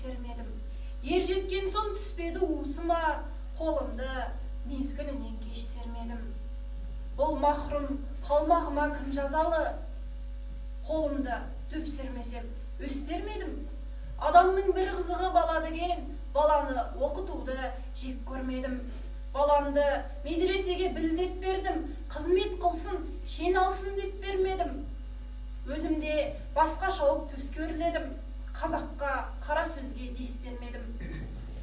тексермедім. Ер жеткен соң түспеді уысыма, қолымды мезгілінен кеш сермедім. Бұл махрұм қалмағыма кім жазалы? Қолымды төп сермесем өстермедім. Адамның бір қызығы бала деген, баланы оқытуды жек көрмедім. Баламды медресеге білдеп бердім, қызмет қылсын, шен алсын деп бермедім. Өзімде басқа шауып төске өрледім, қазаққа қара сөзге дес бермедім.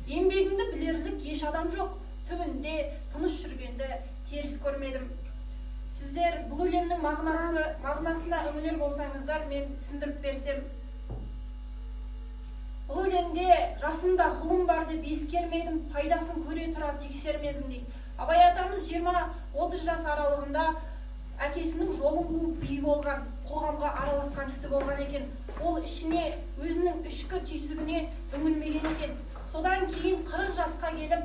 Еңбегімді білерлік еш адам жоқ, түбінде тыныш жүргенді теріс көрмедім. Сіздер бұл өлеңнің мағынасына үңілер болсаңыздар, мен түсіндіріп берсем. Бұл өлеңде жасымда ғылым бар деп ескермедім, пайдасын көре тұра тексермедім дейді. Абай атамыз 20-30 жас аралығында әкесінің жолын қуып би болған, қоғамға араласқан кісі болған екен. Ол ішіне өзінің ішкі түйсігіне үңілмеген екен. Содан кейін 40 жасқа келіп,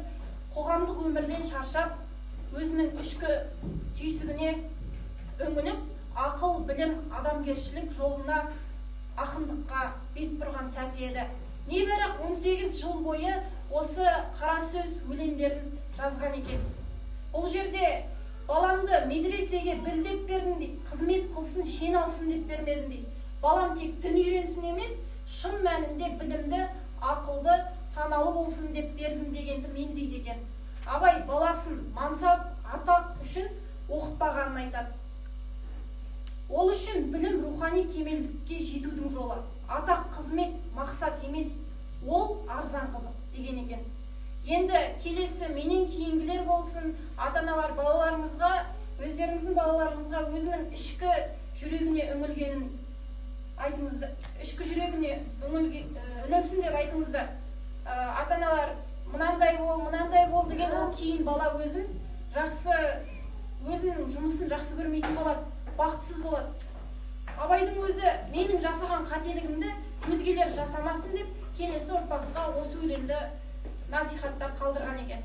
қоғамдық өмірден шаршап, өзінің ішкі түйсігіне үңіліп, ақыл, білім, адамгершілік жолына, ақындыққа бет бұрған сәті еді. Небәрі 18 жыл бойы осы қара сөз өлеңдерін жазған екен. Бұл жерде баламды медресеге білдеп бердім дейді, қызмет қылсын, шен алсын деп бермедім дейді. Балам тек дін үйренсін емес, шын мәнінде білімді, ақылды, саналы болсын деп бердім дегенді меңзейді екен. Абай баласын мансап, атақ үшін оқытпағанын айтады. Ол үшін білім рухани кемелдікке жетудің жолы. Атақ, қызмет, мақсат емес, ол арзан қызық деген екен. Енді келесі менен кейінгілер болсын, ата-аналар балаларыңызға, өздеріңіздің балаларыңызға өзінің ішкі жүрегіне үңілгенін айтыңыздар. Ішкі жүрегіне үңілсін деп айтыңыздар. Ата-аналар мынандай бол деген ол кейін бала өзінің жұмысын жақсы көрмейтін болады, бақытсыз болады. Абайдың өзі менің жасаған қателігімді өзгелер жасамасын деп келесі ұрпаққа осы өлеңді насихаттап қалдырған екен.